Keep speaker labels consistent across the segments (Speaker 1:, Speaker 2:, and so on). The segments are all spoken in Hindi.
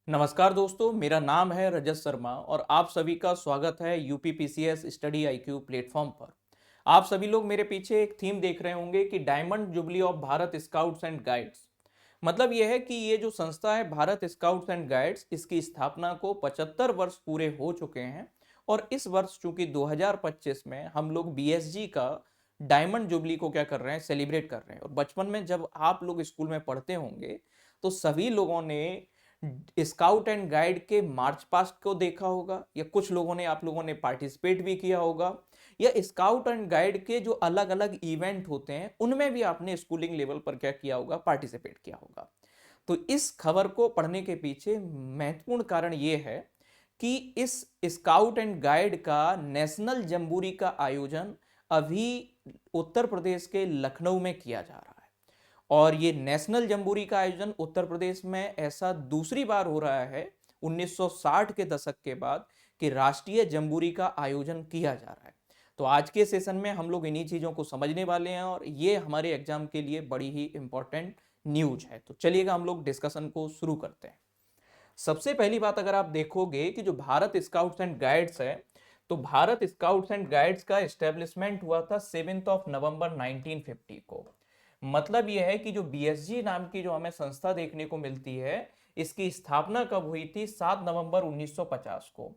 Speaker 1: नमस्कार दोस्तों, मेरा नाम है रजत शर्मा और आप सभी का स्वागत है यूपीपीसीएस स्टडी आईक्यू प्लेटफॉर्म पर। आप सभी लोग मेरे पीछे एक थीम देख रहे होंगे कि diamond jubilee of Bharat scouts and guides. मतलब यह है कि ये जो संस्था है भारत स्काउट्स एंड गाइड्स, इसकी स्थापना को 75 वर्ष पूरे हो चुके हैं। और इस वर्ष चूंकि 2025 में हम लोग बीएसजी का डायमंड जुबली को क्या कर रहे हैं, सेलिब्रेट कर रहे हैं। और बचपन में जब आप लोग स्कूल में पढ़ते होंगे तो सभी लोगों ने स्काउट एंड गाइड के मार्च पास्ट को देखा होगा, या कुछ लोगों ने आप लोगों ने पार्टिसिपेट भी किया होगा, या स्काउट एंड गाइड के जो अलग अलग इवेंट होते हैं उनमें भी आपने स्कूलिंग लेवल पर क्या किया होगा, पार्टिसिपेट किया होगा। तो इस खबर को पढ़ने के पीछे महत्वपूर्ण कारण ये है कि इस स्काउट एंड गाइड का नेशनल जम्बूरी का आयोजन अभी उत्तर प्रदेश के लखनऊ में किया जा रहा है। और ये नेशनल जम्बूरी का आयोजन उत्तर प्रदेश में ऐसा दूसरी बार हो रहा है 1960 के दशक के बाद कि राष्ट्रीय जम्बूरी का आयोजन किया जा रहा है। तो आज के सेशन में हम लोग इन्हीं चीज़ों को समझने वाले हैं और ये हमारे एग्जाम के लिए बड़ी ही इंपॉर्टेंट न्यूज है। तो चलिएगा हम लोग डिस्कशन को शुरू करते हैं। सबसे पहली बात, अगर आप देखोगे कि जो भारत स्काउट्स एंड गाइड्स है, तो भारत स्काउट्स एंड गाइड्स का एस्टेब्लिशमेंट हुआ था 7 नवंबर 1950 को। मतलब यह है कि जो बीएसजी नाम की जो हमें संस्था देखने को मिलती है, इसकी स्थापना कब हुई थी? 7 नवंबर 1950 को।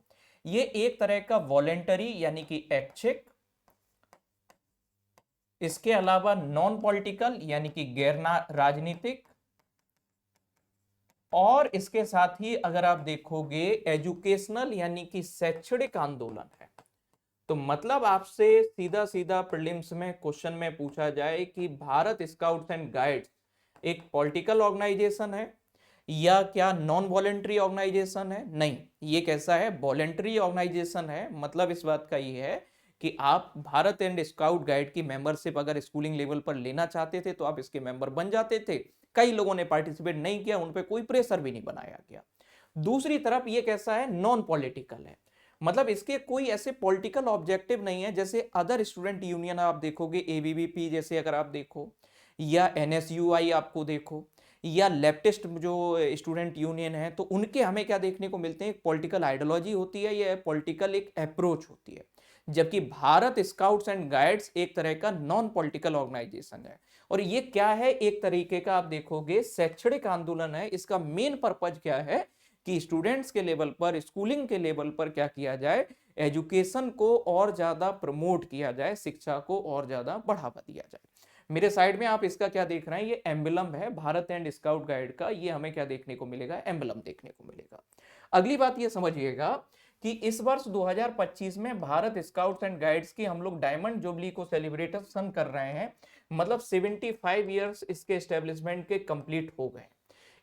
Speaker 1: ये एक तरह का वॉलेंटरी यानी कि ऐच्छिक, इसके अलावा नॉन पॉलिटिकल यानी कि गैर राजनीतिक, और इसके साथ ही अगर आप देखोगे एजुकेशनल यानी कि शैक्षणिक आंदोलन है। तो मतलब आपसे सीधा सीधा प्रीलिम्स में क्वेश्चन में पूछा जाए कि भारत स्काउट्स एंड गाइड्स एक पॉलिटिकल ऑर्गेनाइजेशन है या क्या नॉन वॉलेंट्री ऑर्गेनाइजेशन है? नहीं, ये कैसा है? वॉलेंट्री ऑर्गेनाइजेशन है। मतलब इस बात का ये है कि आप भारत एंड स्काउट गाइड की मेंबरशिप अगर स्कूलिंग लेवल पर लेना चाहते थे तो आप इसके मेंबर बन जाते थे। कई लोगों ने पार्टिसिपेट नहीं किया, उन पर कोई प्रेशर भी नहीं बनाया गया। दूसरी तरफ ये कैसा है? नॉन पॉलिटिकल है। मतलब इसके कोई ऐसे पॉलिटिकल ऑब्जेक्टिव नहीं है जैसे अदर स्टूडेंट यूनियन आप देखोगे, एबीवीपी जैसे अगर आप देखो, या एनएसयूआई आपको देखो, या लेफ्टिस्ट जो स्टूडेंट यूनियन है, तो उनके हमें क्या देखने को मिलते हैं? एक पॉलिटिकल आइडियोलॉजी होती है, या पॉलिटिकल एक अप्रोच होती है। जबकि भारत स्काउट्स एंड गाइड्स एक तरह का नॉन पॉलिटिकल ऑर्गेनाइजेशन है। और ये क्या है? एक तरीके का आप देखोगे शैक्षणिक आंदोलन है। इसका मेन पर्पज क्या है कि स्टूडेंट्स के लेवल पर, स्कूलिंग के लेवल पर क्या किया जाए? एजुकेशन को और ज्यादा प्रमोट किया जाए, शिक्षा को और ज्यादा बढ़ावा दिया जाए। मेरे साइड में आप इसका क्या देख रहे हैं? ये एम्बलम है भारत एंड स्काउट गाइड का। ये हमें क्या देखने को मिलेगा? एम्बलम देखने को मिलेगा। अगली बात ये समझिएगा कि इस वर्ष 2025 में भारत स्काउट्स एंड गाइड्स की हम लोग डायमंड जुबली को सेलिब्रेशन कर रहे हैं। मतलब 75 ईयर्स इसके एस्टेब्लिशमेंट के कंप्लीट हो गए।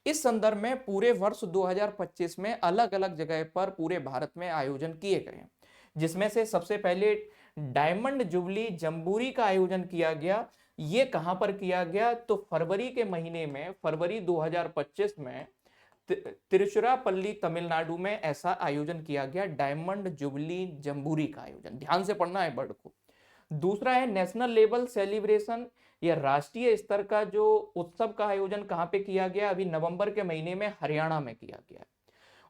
Speaker 1: इस संदर्भ में पूरे वर्ष 2025 में अलग अलग जगह पर पूरे भारत में आयोजन किए गए हैं, जिसमें से सबसे पहले डायमंड जुबली जम्बूरी का आयोजन किया गया। ये कहां पर किया गया? तो फरवरी के महीने में, फरवरी 2025 में तिरुचिरापल्ली तमिलनाडु में ऐसा आयोजन किया गया, डायमंड जुबली जम्बूरी का आयोजन। ध्यान से पढ़ना है वर्ड को। दूसरा है नेशनल लेवल सेलिब्रेशन, या राष्ट्रीय स्तर का जो उत्सव का आयोजन कहां पे किया गया? अभी नवंबर के महीने में हरियाणा में किया गया।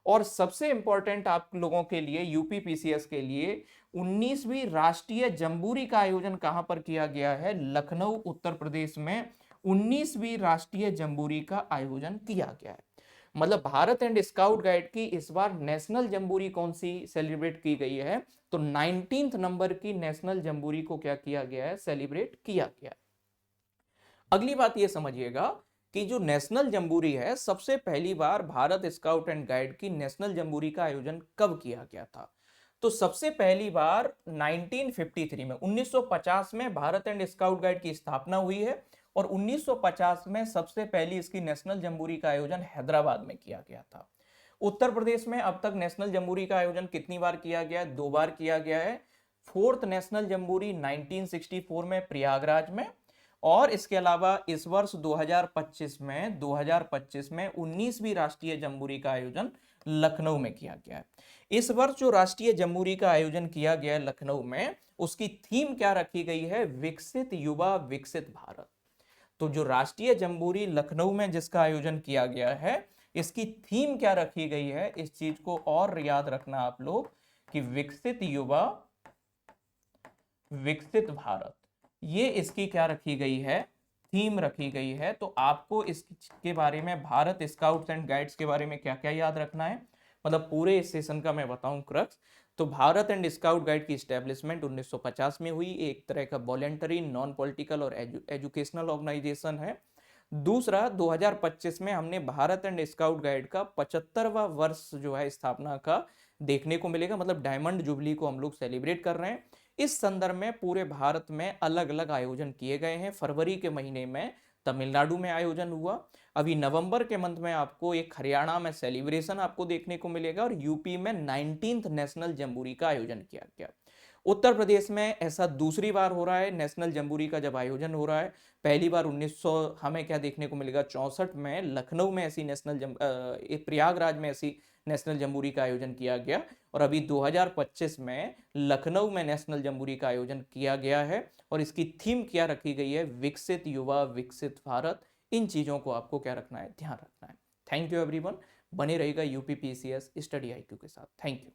Speaker 1: और सबसे इंपॉर्टेंट आप लोगों के लिए, यूपीपीसीएस के लिए, 19वीं राष्ट्रीय जम्बूरी का आयोजन कहां पर किया गया है? लखनऊ उत्तर प्रदेश में 19वीं राष्ट्रीय जम्बूरी का आयोजन किया गया है। मतलब भारत एंड स्काउट गाइड की इस बार नेशनल जम्बूरी कौन सी सेलिब्रेट की गई है? तो 19th नंबर की नेशनल जम्बूरी को क्या किया गया है? सेलिब्रेट किया गया है। अगली बात ये समझिएगा कि जो नेशनल जम्बूरी है, सबसे पहली बार भारत स्काउट एंड गाइड की नेशनल जम्बूरी का आयोजन कब किया गया था? तो सबसे पहली बार 1953 में, 1950 में भारत एंड स्काउट गाइड की स्थापना हुई है। और 1950 में सबसे पहली इसकी नेशनल जम्बूरी का आयोजन हैदराबाद में किया गया था। उत्तर प्रदेश में अब तक नेशनल जम्बूरी का आयोजन कितनी बार किया गया है? 2 बार किया गया है। फोर्थ नेशनल जम्बूरी 1964 में प्रयागराज में, और इसके अलावा इस वर्ष 2025 में 19वीं राष्ट्रीय जम्बूरी का आयोजन लखनऊ में किया गया है। इस वर्ष जो राष्ट्रीय जम्बूरी का आयोजन किया गया है लखनऊ में, उसकी थीम क्या रखी गई है? विकसित युवा विकसित भारत। तो जो राष्ट्रीय जम्बूरी लखनऊ में जिसका आयोजन किया गया है, इसकी थीम क्या रखी गई है, इस चीज को और याद रखना आप लोग कि विकसित युवा विकसित भारत, ये इसकी क्या रखी गई है, थीम रखी गई है। तो आपको इसके बारे में, भारत स्काउट्स एंड गाइड्स के बारे में क्या क्या याद रखना है, मतलब पूरे इस सेशन का मैं बताऊं क्रक्स। तो भारत एंड स्काउट गाइड की स्टैब्लिशमेंट 1950 में हुई, एक तरह का वॉलेंटरी नॉन पॉलिटिकल और एजुकेशनल ऑर्गेनाइजेशन है। दूसरा, 2025 में हमने भारत एंड स्काउट गाइड का 75वां वर्ष जो है स्थापना का देखने को मिलेगा, मतलब डायमंड जुबली को हम लोग सेलिब्रेट कर रहे हैं। इस संदर्भ में पूरे भारत में अलग अलग आयोजन किए गए हैं। फरवरी के महीने में तमिलनाडु में आयोजन हुआ, अभी नवंबर के मंथ में आपको एक हरियाणा में सेलिब्रेशन आपको देखने को मिलेगा, और यूपी में 19th नेशनल जम्बूरी का आयोजन किया गया। उत्तर प्रदेश में ऐसा दूसरी बार हो रहा है नेशनल जम्बूरी का जब आयोजन हो रहा है। पहली बार 1900 हमें क्या देखने को मिलेगा 64 में लखनऊ में ऐसी प्रयागराज में ऐसी नेशनल जम्बूरी का आयोजन किया गया, और अभी 2025 में लखनऊ में नेशनल जम्बूरी का आयोजन किया गया है। और इसकी थीम क्या रखी गई है, विकसित युवा विकसित भारत। इन चीजों को आपको क्या रखना है, ध्यान रखना है। थैंक यू एवरीवन, बने रहेगा यूपीपीसीएस स्टडी आईक्यू के साथ। Thank you.